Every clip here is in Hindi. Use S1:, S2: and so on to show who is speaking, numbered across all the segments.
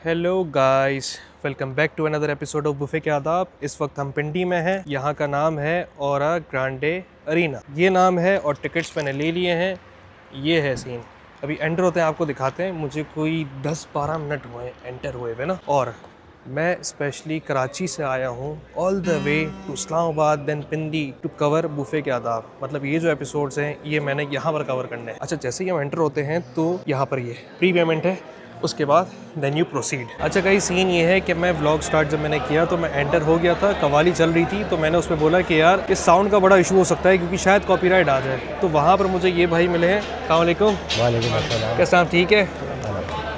S1: Hello guys, welcome back to another episode of buffet के आदाब। इस वक्त हम पिंडी में हैं। यहाँ का नाम है ओरा ग्रांडे अरीना, ये नाम है और टिकट्स मैंने ले लिए हैं। ये है सीन, अभी एंटर होते हैं आपको दिखाते हैं। मुझे कोई 10-12 मिनट हुए एंटर हुए ना, और मैं स्पेशली कराची से आया हूँ all the way to Islamabad then Pindi to cover buffet के आदाब। मतलब ये जो एपिसोड्स हैं ये मैंने यहाँ पर कवर करने हैं। अच्छा, जैसे ही हम एंटर होते हैं तो यहाँ पर ये प्री पेमेंट है, उसके बाद देन यू प्रोसीड। अच्छा कहीं सीन ये है कि मैं व्लॉग स्टार्ट जब मैंने किया तो मैं एंटर हो गया था, कवाली चल रही थी, तो मैंने उसमें बोला कि यार इस साउंड का बड़ा इशू हो सकता है क्योंकि शायद कॉपीराइट आ जाए। तो वहाँ पर मुझे ये भाई मिले हैं। अस्सलाम वालेकुम।
S2: वालेकुम अस्सलाम।
S1: कैसे आप? ठीक है।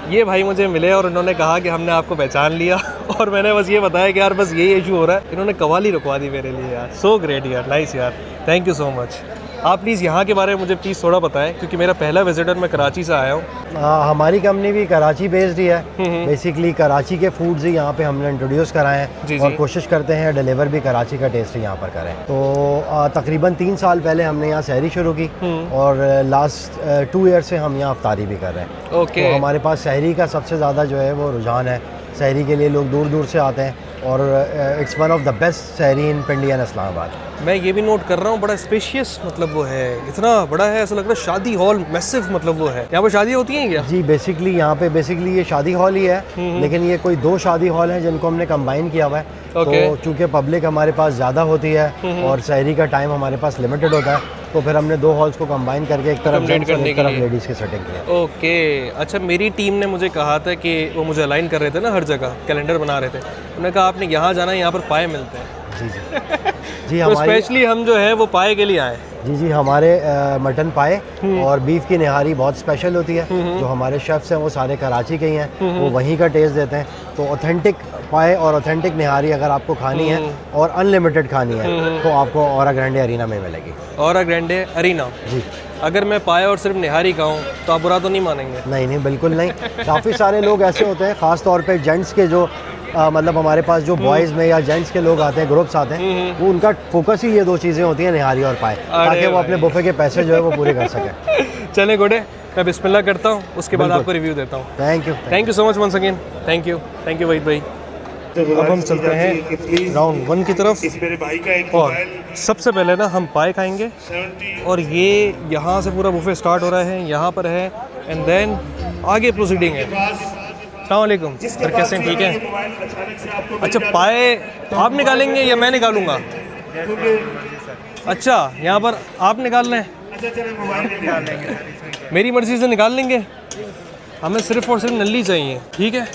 S1: ये भाई मुझे मिले और उन्होंने कहा कि हमने आपको पहचान लिया और मैंने बस ये बताया कि यार बस यही इशू हो रहा है। इन्होंने कवाली रुकवा दी मेरे लिए यार। सो ग्रेट यार, नाइस यार, थैंक यू सो मच। आप प्लीज़ यहाँ के बारे में मुझे प्लीज़ थोड़ा बताएं क्योंकि मेरा पहला विजिटर, मैं कराची से आया हूँ।
S2: हमारी कंपनी भी कराची बेस्ड ही है। बेसिकली कराची के फूड्स ही यहाँ पे हमने इंट्रोड्यूस कराए हैं और कोशिश करते हैं डिलीवर भी कराची का टेस्ट ही यहाँ पर करें। तो तकरीबन 3 साल पहले हमने यहाँ सहरी शुरू की और लास्ट 2 ईयर से हम यहाँ अफ्तारी भी कर रहे हैं। तो हमारे पास सहरी का सबसे ज़्यादा जो है वो रुझान है। सहरी के लिए लोग दूर दूर से आते हैं और it's one of the best सहरी इन पिंडी एंड इस्लामाबाद।
S1: मैं ये भी नोट कर रहा हूँ, बड़ा स्पेशियस मतलब वो है, इतना बड़ा है, ऐसा लग रहा है शादी हॉल मैसिव मतलब वो है। यहाँ पर शादी होती है क्या?
S2: जी बेसिकली यहाँ पे ये शादी हॉल ही है, लेकिन ये कोई 2 शादी हॉल हैं जिनको हमने कंबाइन किया हुआ है। तो चूँकि पब्लिक हमारे पास ज़्यादा होती है और सहरी का टाइम हमारे पास लिमिटेड होता है, तो फिर हमने 2 हॉल्स को कंबाइन करके एक तरफ जेंट्स और एक तरफ लेडीज़ की सेटिंग की।
S1: ओके। अच्छा, मेरी टीम ने मुझे कहा था कि वो मुझे अलाइन कर रहे थे ना, हर जगह कैलेंडर बना रहे थे। उन्होंने कहा आपने यहाँ जाना है, यहाँ पर पाए मिलते हैं।
S2: जी जी जी
S1: तो स्पेशली हम जो है वो पाए के लिए आए।
S2: जी हमारे मटन पाए और बीफ की निहारी बहुत स्पेशल होती है। जो हमारे शेफ्स हैं वो सारे कराची के ही हैं, वो वहीं का टेस्ट देते हैं। तो ऑथेंटिक पाए और ऑथेंटिक निहारी अगर आपको खानी है और अनलिमिटेड खानी है तो आपको ओरा ग्रांडे अरीना में मिलेगी। ओरा ग्रांडे अरीना जी।
S1: अगर मैं पाए और सिर्फ निहारी खाऊं तो आप बुरा तो नहीं मानेंगे?
S2: नहीं बिल्कुल नहीं। काफ़ी सारे लोग ऐसे होते हैं, ख़ास तौर पे जेंट्स के जो मतलब हमारे पास जो बॉयज़ में या जेंट्स के लोग आते हैं, ग्रुप्स आते हैं, वो उनका फोकस ही ये 2 चीज़ें होती हैं, निहारी और पाए, ताकि वो अपने बुफे के पैसे जो है वो पूरे कर सकें।
S1: चले गोडे, मैं बिस्मिल्लाह करता हूँ, उसके बाद आपको रिव्यू देता हूँ। Thank you so much once again. Thank you Waheed भाई। अब हम चलते हैं राउंड 1 की तरफ और सबसे पहले ना हम पाए खाएंगे और ये यहाँ से पूरा बुफे स्टार्ट हो रहा है, यहाँ पर है एंड देन आगे प्रोसीडिंग है। अस्सलामुअलैकुम सर, कैसे हैं? ठीक है। अच्छा, पाए आप निकालेंगे या मैं निकालूंगा? अच्छा, यहाँ पर आप निकाल रहे हैं? मेरी मर्जी से निकाल लेंगे, हमें सिर्फ और सिर्फ नल्ली चाहिए। ठीक है,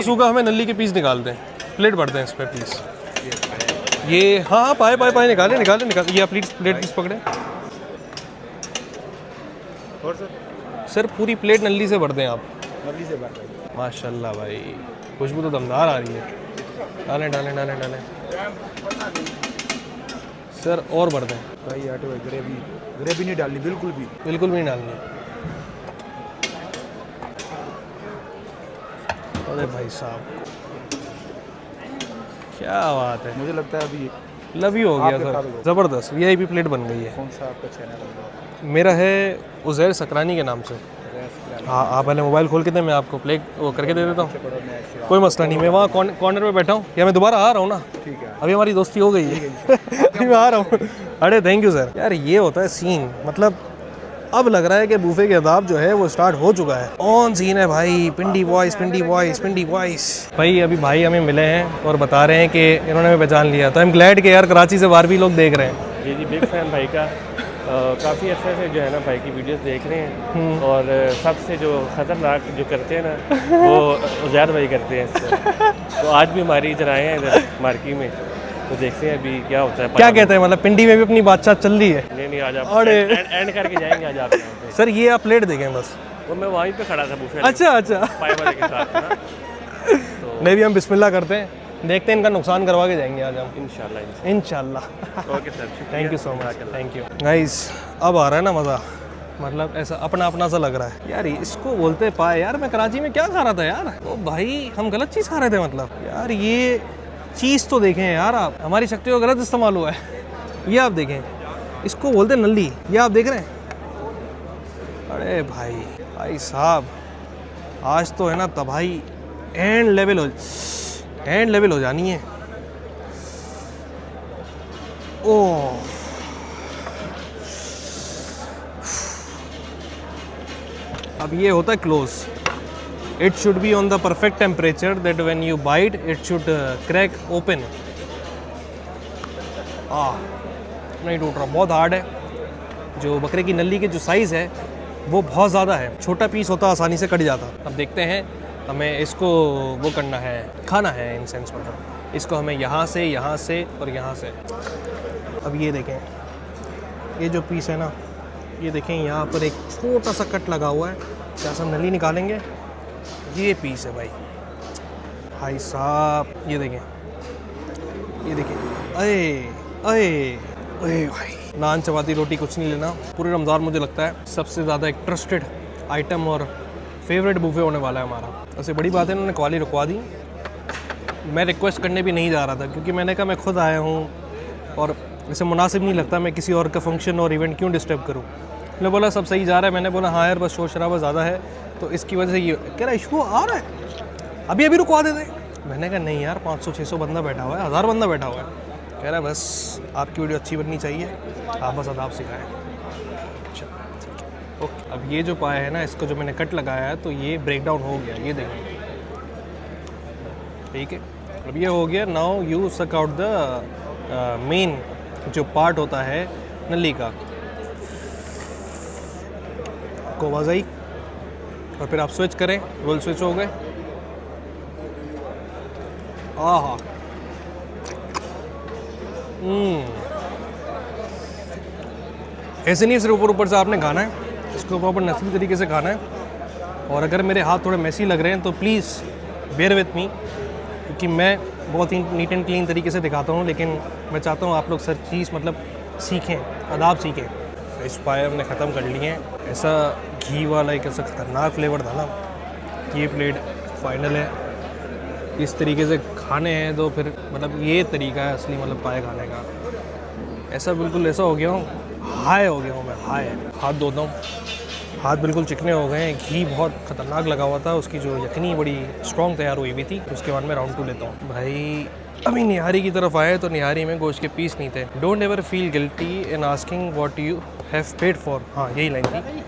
S1: सूखा हमें नल्ली के पीस निकाल दें। प्लेट भर दें इस पर प्लीज़। ये हाँ पाए निकाले। ये आप प्लेट प्लीज़ पकड़े और सर पूरी प्लेट नल्ली से भर दें आप। नल्ली से भर दें। माशाल्लाह भाई, खुशबू तो दमदार आ रही है। डालें सर और भर दें
S3: भाई। ग्रेवी नहीं डालनी, बिल्कुल भी
S1: नहीं डालनी। अरे भाई साहब क्या बात है,
S3: मुझे लगता है अभी
S1: लव यू हो गया सर, ज़बरदस्त। VIP प्लेट बन गई है।
S3: कौन सा आपका चैनल है?
S1: मेरा है उज़ैर सकरानी के नाम से। हाँ, आप पहले मोबाइल खोल के दें, मैं आपको प्ले वो करके दे देता हूँ। कोई मसला नहीं, मैं वहाँ कॉर्नर में बैठा हूँ या मैं दोबारा आ रहा हूँ ना।
S3: ठीक है,
S1: अभी हमारी दोस्ती हो गई है। अभी मैं आ रहा हूँ। अरे थैंक यू सर। यार ये होता है सीन, मतलब अब लग रहा है कि बुफे के आदाब जो है वो स्टार्ट हो चुका है। ऑन सीन है भाई। पिंडी वॉइस भाई। अभी भाई हमें मिले हैं और बता रहे हैं कि इन्होंने हमें पहचान लिया। तो आई एम ग्लैड कि यार कराची से बाहर भी लोग देख रहे हैं।
S4: जी बिग फैन भाई का। काफ़ी अच्छे से जो है ना भाई की वीडियोस देख रहे हैं और सबसे जो ख़तरनाक जो करते हैं ना वो उज़ैर भाई करते हैं इससे। तो आज भी हमारी इधर आए हैं, इधर मार्की में, तो देखते हैं अभी क्या होता है।
S1: क्या कहते हैं, मतलब पिंडी में भी अपनी बातचीत चल रही है?
S4: नहीं आज आप एंड करके जाएंगे आज आप यहाँ पे।
S1: सर ये आप प्लेट देखें बस।
S4: वो मैं वहीं पे खड़ा था बुफे।
S1: अच्छा
S4: पाए वाले के साथ ना। तो
S1: नहीं भी हम बिस्मिल्लाह करते हैं, देखते हैं इनका नुकसान करवा के जाएंगे आज हम इंशाल्लाह।
S4: Okay sir,
S1: thank you so much. Thank you guys. अब आ रहा है ना मज़ा, मतलब ऐसा अपना सा लग रहा है यार। इसको बोलते पाए। यार मैं कराची में क्या खा रहा था यार, ओ भाई हम गलत चीज़ खा रहे थे। मतलब यार ये चीज़ तो देखें यार आप, हमारी शक्तियों का गलत इस्तेमाल हुआ है। ये आप देखें, इसको बोलते नल्ली, ये आप देख रहे हैं। अरे भाई साहब आज तो है ना तबाही एंड लेवल हो जानी है। ओह अब ये होता है close. It should be on the perfect temperature that when you bite it should crack open. नहीं टूट रहा, बहुत हार्ड है। जो बकरे की नली के जो साइज़ है वो बहुत ज़्यादा है, छोटा पीस होता आसानी से कट जाता। अब देखते हैं, हमें इसको वो करना है, खाना है इन सेंस, मतलब इसको हमें यहाँ से और यहाँ से। अब ये देखें, ये जो पीस है ना, ये देखें यहाँ पर एक छोटा सा कट लगा हुआ है, जहाँ से हम नली निकालेंगे। ये पीस है भाई साहब, ये देखें, अये भाई। नान चपाती रोटी कुछ नहीं लेना। पूरे रमज़ान मुझे लगता है सबसे ज़्यादा एक ट्रस्टेड आइटम और फेवरेट बुफे होने वाला है हमारा। ऐसे बड़ी बात है, इन्होंने क्वाली रुकवा दी। मैं रिक्वेस्ट करने भी नहीं जा रहा था, क्योंकि मैंने कहा मैं खुद आया हूँ और इसे मुनासिब नहीं लगता मैं किसी और का फंक्शन और इवेंट क्यों डिस्टर्ब करूँ। मैंने बोला सब सही जा रहा है। मैंने बोला हाँ यार, बस शोर शराबा ज़्यादा है तो इसकी वजह से ये कह रहा इशू आ रहा है, अभी रुकवा देते। मैंने कहा नहीं यार, 500-600 बंदा बैठा हुआ है, 1000 बंदा बैठा हुआ है। कह रहा है बस आपकी वीडियो अच्छी बननी चाहिए, आप बस अदाब सिखाएं। अच्छा ओके। अब ये जो पाया है ना, इसको जो मैंने कट लगाया है तो ये ब्रेक डाउन हो गया, ये देखिए, ठीक है। अब ये हो गया। Now you suck out the main जो पार्ट होता है नली का, को आवाज़ आई और फिर आप स्विच करें, रोल स्विच हो गए। आहा ऐसे नहीं सिर्फ ऊपर से आपने खाना है, इसको प्रॉपर नस्ली तरीके से खाना है। और अगर मेरे हाथ थोड़े मैसी लग रहे हैं तो प्लीज़ बेयर विथ मी, क्योंकि मैं बहुत ही नीट एंड क्लीन तरीके से दिखाता हूँ, लेकिन मैं चाहता हूँ आप लोग सर चीज़ मतलब सीखें, आदाब सीखें। फिश पाए हमने ख़त्म कर लिए हैं। ऐसा घी वाला एक ऐसा ख़तरनाक फ्लेवर था ना, ये प्लेट फाइनल है। इस तरीके से खाने हैं तो फिर मतलब ये तरीका है असली मतलब पाए खाने का। ऐसा बिल्कुल ऐसा हो गया हूँ, हाई हो गया हूँ मैं, हाई। हाथ धोता हूँ, हाथ बिल्कुल चिकने हो गए हैं। घी बहुत ख़तरनाक लगा हुआ था, उसकी जो यखनी बड़ी स्ट्रॉन्ग तैयार हुई भी थी। उसके बाद मैं राउंड 2 लेता हूँ। भाई अभी निहारी की तरफ आए तो निहारी में गोश्त के पीस नहीं थे। Don't ever feel guilty in asking what you have paid for. हाँ यही लाइन थी।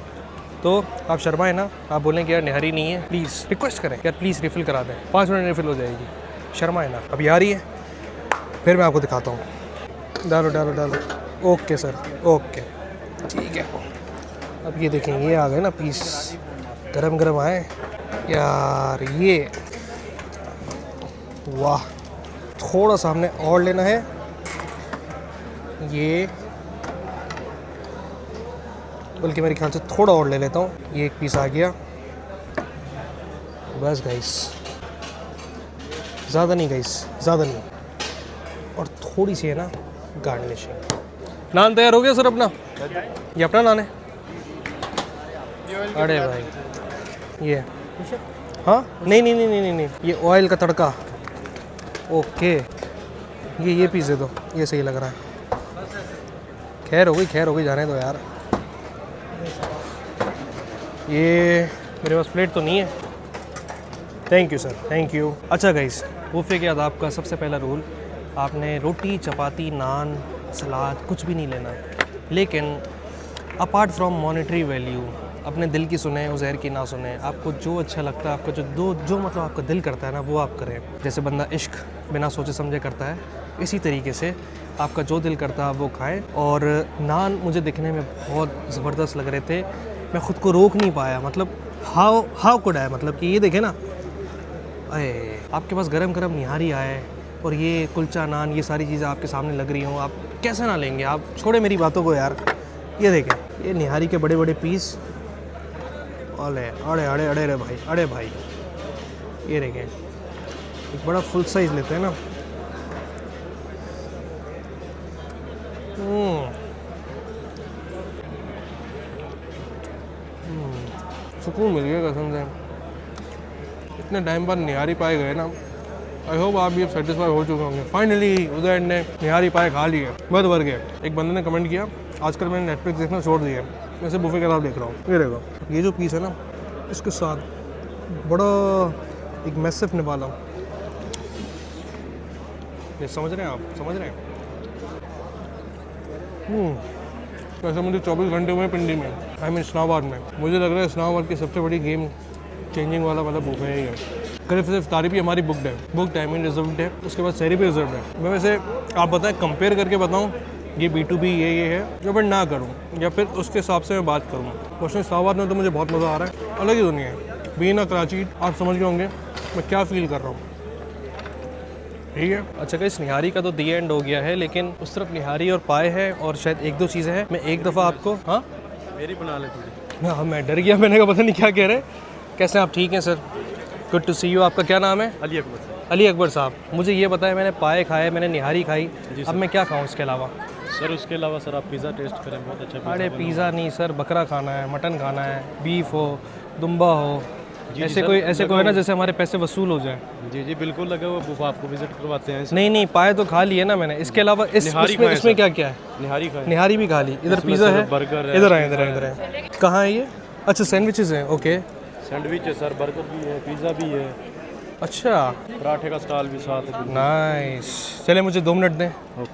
S1: तो आप शर्माए ना, आप बोलें कि यार निहारी नहीं है, प्लीज़ रिक्वेस्ट करें यार प्लीज़ रिफ़िल करा दें, 5 मिनट रिफ़िल हो जाएगी। शर्माए ना। अभी आ रही है, फिर मैं आपको दिखाता हूँ। डालो। ओके सर, ओके ठीक है। अब ये देखें, ये आ गए ना पीस, गरम गरम आए यार। ये वाह, थोड़ा सा हमने और लेना है। ये बल्कि मेरे ख्याल से थोड़ा और ले लेता हूँ। ये एक पीस आ गया, बस गाइस, ज़्यादा नहीं गाइस, ज़्यादा नहीं। और थोड़ी सी है ना गार्निशिंग। नान तैयार हो गया सर अपना? ये अपना नान है? अरे भाई ये हाँ, नहीं, ये ऑयल का तड़का। ओके, ये पीस दे दो, ये सही लग रहा है। खैर हो गई, जाने दो यार। ये मेरे पास प्लेट तो नहीं है। Thank you sir, thank you. अच्छा गाइस, बुफे के आदाब का सबसे पहला रूल, आपने रोटी, चपाती, नान, सलाद कुछ भी नहीं लेना, लेकिन अपार्ट फ्रॉम मॉनेटरी वैल्यू अपने दिल की सुने, उज़ैर की ना सुने। आपको जो अच्छा लगता है, आपको जो मतलब आपका दिल करता है ना, वो आप करें। जैसे बंदा इश्क बिना सोचे समझे करता है, इसी तरीके से आपका जो दिल करता है वो खाएं। और नान मुझे दिखने में बहुत ज़बरदस्त लग रहे थे, मैं ख़ुद को रोक नहीं पाया। मतलब हाउ कुड है, मतलब कि ये देखे ना, अरे आपके पास गरम गरम निहारी आए और ये कुलचा नान, ये सारी चीज़ें आपके सामने लग रही हों, आप कैसे ना लेंगे? आप छोड़े मेरी बातों को यार। ये देखें, ये निहारी के बड़े बड़े पीस, अरे भाई, ये देखें, एक बड़ा फुल साइज़ लेते हैं ना। सुकून मिल गया कसम से। इतने टाइम बाद निहारी पाए गए ना, आई होप आप भी अब सेटिस्फाई हो चुके होंगे। फाइनली उदय ने निहारी पाए खा लिए, बहुत भर गए। एक बंदे ने कमेंट किया, आजकल मैंने नेटफ्लिक्स देखना छोड़ दिया, वैसे बुफे के साथ देख रहा हूँ। ये देखो, ये जो पीस है ना, इसके साथ बड़ा एक मैसिव निवाला। ये समझ रहे हैं आप, समझ रहे हैं? वैसे मुझे 24 घंटे हुए पिंडी में, आई मीन इस्लामाबाद में। मुझे लग रहा है इस्लामाबाद की सबसे बड़ी गेम चेंजिंग वाला मतलब बुफे ही है। सिर्फ तारी भी हमारी बुकड है, बुकड आई मीन रिजर्व्ड है, उसके बाद सहरी भी रिजर्व्ड है। मैं वैसे आप बताएं कंपेयर करके बताऊं ये B2B ये है, या फिर ना करूं, या फिर उसके हिसाब से मैं बात करूं। क्वेश्चन इस्लामाबाद में तो मुझे बहुत मज़ा आ रहा है, अलग ही दुनिया है। बीना कराची आप समझ गए होंगे मैं क्या फ़ील कर रहा हूँ, ठीक है। अच्छा गाइस, निहारी का तो दी एंड हो गया है, लेकिन उस तरफ निहारी और पाए है और शायद एक दो चीज़ें हैं। मैं एक दफ़ा आपको, हाँ
S4: मेरी बना ले थोड़ी।
S1: हाँ, मैं डर गया, मैंने कहा पता नहीं क्या कह रहे। कैसे आप? ठीक हैं sir, good to see you. आपका क्या नाम है?
S4: अली अकबर।
S1: अली अकबर साहब, मुझे ये बताया, मैंने पाए खाए, मैंने निहारी खाई, अब मैं क्या खाऊं इसके अलावा?
S4: सर उसके अलावा सर आप पिज़्ज़ा टेस्ट करें, बहुत अच्छा।
S1: अरे पिज़्ज़ा नहीं सर, बकरा खाना है, मटन खाना है, बीफ हो, दुम्बा हो, ऐसे कोई है ना जैसे हमारे पैसे वसूल हो जाए।
S4: जी बिल्कुल लगा हुआ बुफा, आपको विजिट करवाते हैं।
S1: नहीं पाए तो खा लिए ना मैंने, इसके अलावा इसमें क्या क्या है?
S4: निहारी खाएं।
S1: निहारी भी खा ली। इधर पिज़्ज़ा है,
S4: बर्गर है।
S1: इधर है। कहाँ है ये? अच्छा सैंडविचेस हैं, ओके।
S4: सैंडविच है सर, बर्गर भी है, पिज़्ज़ा भी है।
S1: अच्छा,
S4: पराठे का स्टॉल भी साथ है।
S1: नाइस। चले मुझे 2 मिनट दें,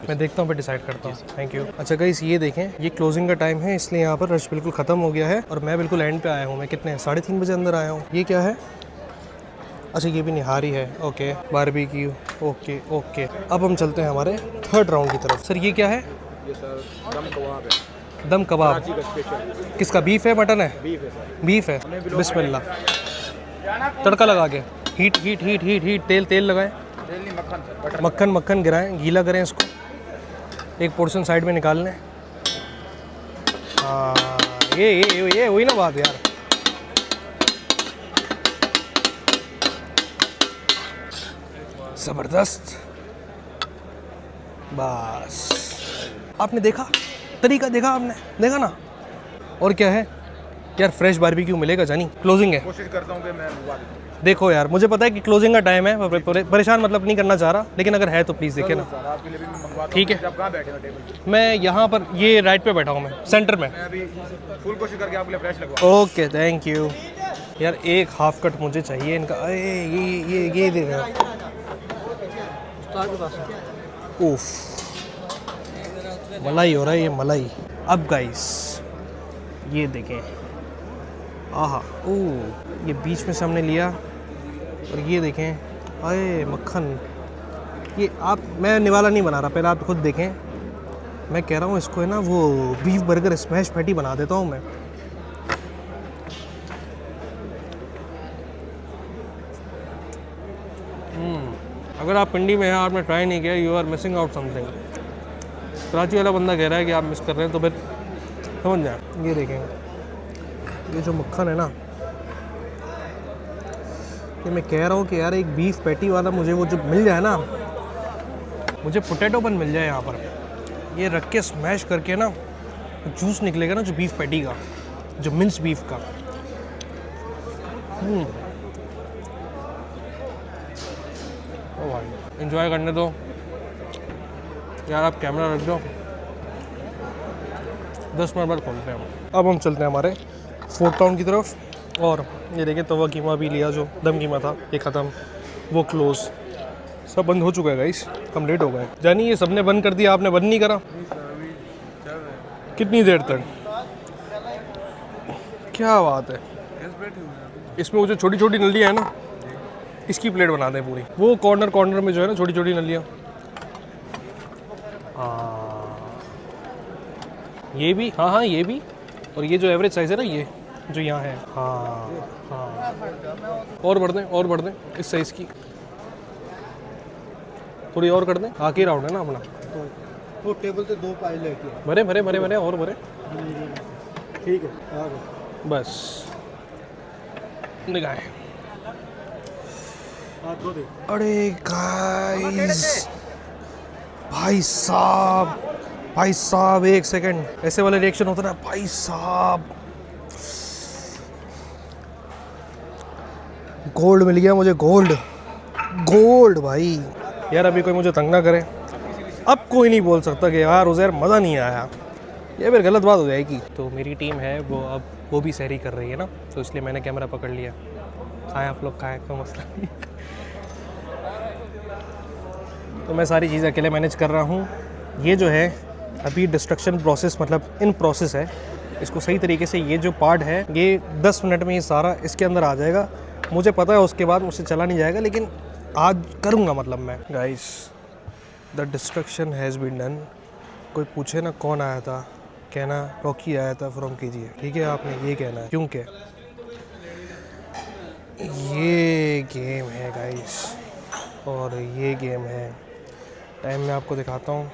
S1: मैं देखता हूँ फिर डिसाइड करता हूँ। Thank you. अच्छा गाइस, ये देखें, ये क्लोजिंग का टाइम है, इसलिए यहाँ पर रश बिल्कुल ख़त्म हो गया है और मैं बिल्कुल एंड पे आया हूँ। मैं कितने 3:30 बजे अंदर आया हूँ। ये क्या है? अच्छा ये भी निहारी है, ओके। Barbecue, okay. अब हम चलते हैं हमारे 3rd राउंड की तरफ। सर ये क्या है?
S3: ये सर दम कबाब है,
S1: दम कबाब।
S3: कराची का स्पेशल।
S1: किसका? बीफ है, मटन है?
S3: बीफ है सर।
S1: बीफ है। बिस्मिल्लाह। तड़का लगा के हीट तेल लगाएं,
S3: तेल नहीं, मक्खन सर, बटर।
S1: मक्खन गिराएं, गीला करें इसको, एक पोर्शन साइड में निकाल लें। हाँ, ये वही ना बात यार। ज़बरदस्त। बस आपने देखा तरीका, देखा आपने, देखा ना। और क्या है यार, फ्रेश बारबेक्यू मिलेगा जानी। क्लोजिंग है,
S3: कोशिश करता हूँ कि मैं
S1: देखो यार, मुझे पता है कि क्लोजिंग का टाइम है, परेशान मतलब नहीं करना चाह रहा, लेकिन अगर है तो प्लीज़ देखे ना।
S3: सर आपके लिए भी मैं मंगवाता हूँ।
S1: ठीक है।
S3: आप कहाँ बैठे हो टेबल पे?
S1: मैं यहाँ पर, ये राइट पे बैठा हूँ, मैं सेंटर में।
S3: मैं अभी फुल कोशिश करके आपके लिए फ्रेश लगवा।
S1: ओके थैंक यू यार। एक हाफ कट मुझे चाहिए इनका। अरे ये दे रहे हैं। उफ, मलाई हो रहा है ये, मलाई। अब गाइस ये देखें, आहा, ओह, ये बीच में से हमने लिया और ये देखें, अरे मक्खन। ये आप, मैं निवाला नहीं बना रहा, पहले आप खुद देखें। मैं कह रहा हूँ इसको है ना वो बीफ बर्गर स्मैश पैटी बना देता हूँ मैं। अगर आप पिंडी में हैं, आपने ट्राई नहीं किया, you are missing out something. Karachi वाला बंदा कह रहा है कि आप मिस कर रहे हैं, तो फिर समझ जाए। ये देखें, ये जो मक्खन है ना, ये मैं कह रहा हूँ कि यार एक बीफ पैटी वाला मुझे वो जो मिल जाए ना, मुझे पोटैटो बन मिल जाए यहाँ पर, ये रख के स्मैश करके ना, जूस निकलेगा ना जो बीफ पैटी का, जो मिंस बीफ का। ओ भाई, एंजॉय करने दो यार। आप कैमरा रख दो, 10 मिनट बाद खोलते हैं। अब हम चलते हैं हमारे 4th राउंड की तरफ। और ये देखिए, तवा कीमा भी लिया, जो दम कीमा था ये ख़त्म, वो क्लोज, सब बंद हो चुका है गाइस, हम लेट हो गए। जानी ये सबने बंद कर दिया, आपने बंद नहीं करा? कितनी देर तक? क्या बात है। इसमें वो जो छोटी छोटी नलियाँ है ना, इसकी प्लेट बना दें पूरी, वो कॉर्नर में जो है ना छोटी छोटी नलियाँ। ये भी, हाँ ये भी, और ये जो एवरेज साइज़ है ना, ये जो यहाँ है, हाँ। और बढ़ दें इस साइज़ की, थोड़ी और कर दें। आखिरी राउंड है ना अपना,
S2: तो टेबल से 2 पाए लेके
S1: भरे और भरे।
S2: ठीक है, आ गए।
S1: बस निगाहें। अरे गाइस, भाई साहब 1 सेकंड, ऐसे वाले रिएक्शन होता ना भाई साहब। गोल्ड मिल गया मुझे, गोल्ड भाई। यार अभी कोई मुझे तंग ना करे, अब कोई नहीं बोल सकता कि यार उज़ैर मज़ा नहीं आया, ये फिर गलत बात हो जाएगी। तो मेरी टीम है वो, अब वो भी सहरी कर रही है ना, तो इसलिए मैंने कैमरा पकड़ लिया। खाएं आप लोग, खाएं, कोई मसला नहीं। तो मैं सारी चीज़ें अकेले मैनेज कर रहा हूँ। ये जो है अभी डिस्ट्रक्शन प्रोसेस मतलब इन प्रोसेस है। इसको सही तरीके से ये जो पार्ट है ये 10 मिनट में ये सारा इसके अंदर आ जाएगा। मुझे पता है उसके बाद मुझसे चला नहीं जाएगा, लेकिन आज करूँगा मतलब मैं। Guys the destruction has been done. कोई पूछे ना कौन आया था, कहना रॉकी आया था फ्रॉम KGF, ठीक है? आपने ये कहना है क्योंकि ये गेम है गाइस, और ये गेम है। टाइम मैं आपको दिखाता हूँ।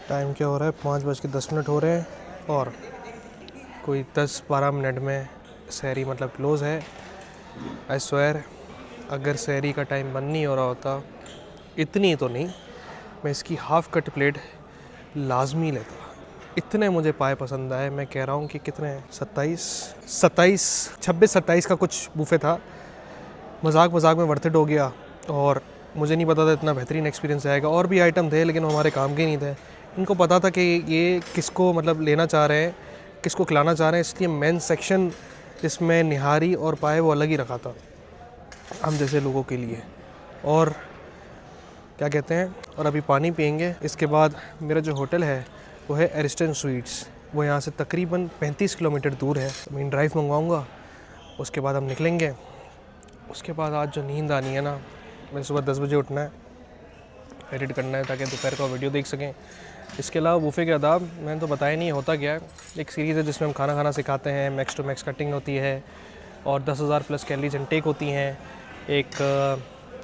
S1: टाइम क्या हो रहा है, 5:10 हो रहे हैं और कोई 10-12 मिनट में सहरी मतलब क्लोज़ है। आई स्वेयर अगर सहरी का टाइम बंद नहीं हो रहा होता, इतनी तो नहीं, मैं इसकी हाफ़ कट प्लेट लाजमी लेता। इतने मुझे पाए पसंद आए। मैं कह रहा हूँ कि कितने 26-27 का कुछ बुफे था। मजाक में वर्थ इट हो गया, और मुझे नहीं पता था इतना बेहतरीन एक्सपीरियंस आएगा। और भी आइटम थे लेकिन वो हमारे काम के नहीं थे। इनको पता था कि ये किसको मतलब लेना चाह रहे हैं, किसको खिलाना चाह रहे हैं, इसलिए मेन सेक्शन जिसमें निहारी और पाए वो अलग ही रखा था हम जैसे लोगों के लिए। और क्या कहते हैं, और अभी पानी पियेंगे। इसके बाद मेरा जो होटल है वो है एरिस्टन स्वीट्स। वो यहाँ से तकरीबन 35 किलोमीटर दूर है। मैं ड्राइव मंगवाऊँगा, उसके बाद हम निकलेंगे। उसके बाद आज जो नींद आनी है ना, मैं सुबह 10 बजे उठना है, एडिट करना है ताकि दोपहर का वीडियो देख सकें। इसके अलावा बुफे के आदाब मैंने तो बताया नहीं होता क्या है। एक सीरीज़ है जिसमें हम खाना सिखाते हैं, मैक्स टू मैक्स कटिंग होती है और 10,000 प्लस कैलोरीज इनटेक होती हैं। एक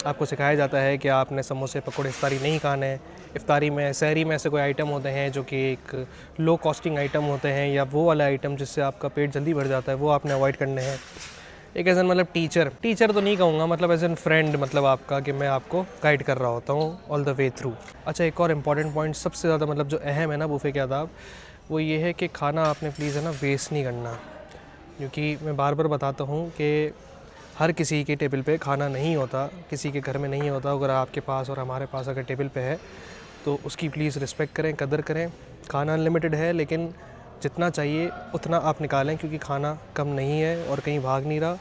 S1: आपको सिखाया जाता है कि आपने समोसे पकौड़े इफ्तारी नहीं खाने। इफ्तारी में सहरी में ऐसे कोई आइटम होते हैं जो कि एक लो कॉस्टिंग आइटम होते हैं, या वो वाला आइटम जिससे आपका पेट जल्दी भर जाता है, वो आपने अवॉइड करने हैं। एक एज एन मतलब टीचर तो नहीं कहूँगा, मतलब एज एन फ्रेंड, मतलब आपका कि मैं आपको गाइड कर रहा होता हूँ ऑल द वे थ्रू। अच्छा, एक और इम्पॉर्टेंट पॉइंट सबसे ज़्यादा मतलब जो अहम है ना बुफे के आदाब, वो ये है कि खाना आपने प्लीज़ है ना वेस्ट नहीं करना। क्योंकि मैं बार बार बताता हूँ कि हर किसी के टेबल पे खाना नहीं होता, किसी के घर में नहीं होता। अगर आपके पास और हमारे पास अगर टेबल पे है तो उसकी प्लीज़ रिस्पेक्ट करें, कदर करें। खाना अनलिमिटेड है, लेकिन जितना चाहिए उतना आप निकालें, क्योंकि खाना कम नहीं है और कहीं भाग नहीं रहा,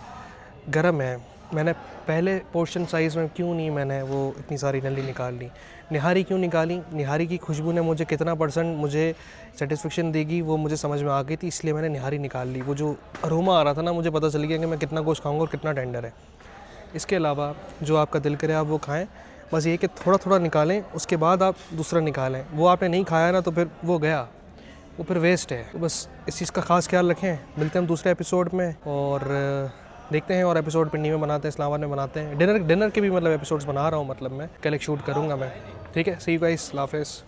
S1: गर्म है। मैंने पहले पोर्शन साइज़ में क्यों नहीं मैंने वो इतनी सारी नली निकाल ली। निहारी क्यों निकाली, निहारी की खुशबू ने मुझे कितना % मुझे सेटिस्फेक्शन देगी वो मुझे समझ में आ गई थी, इसलिए मैंने निहारी निकाल ली। वो जो अरोमा आ रहा था ना, मुझे पता चल गया कि मैं कितना गोश्त खाऊंगा और कितना टेंडर है। इसके अलावा जो आपका दिल करे आप वो खाएं, बस ये कि थोड़ा थोड़ा निकालें, उसके बाद आप दूसरा निकालें। वो आपने नहीं खाया ना तो फिर वो गया, वो फिर वेस्ट है। तो बस इस चीज़ का ख़ास ख्याल रखें। मिलते हैं हम दूसरे एपिसोड में, और देखते हैं और एपिसोड पिंडी में बनाते हैं, इस्लामाबाद में बनाते हैं। डिनर के भी मतलब एपिसोड्स बना रहा हूँ, मतलब मैं कल एक शूट करूँगा मैं। ठीक है, सी यू गाइस, अल्लाह हाफ़िज़।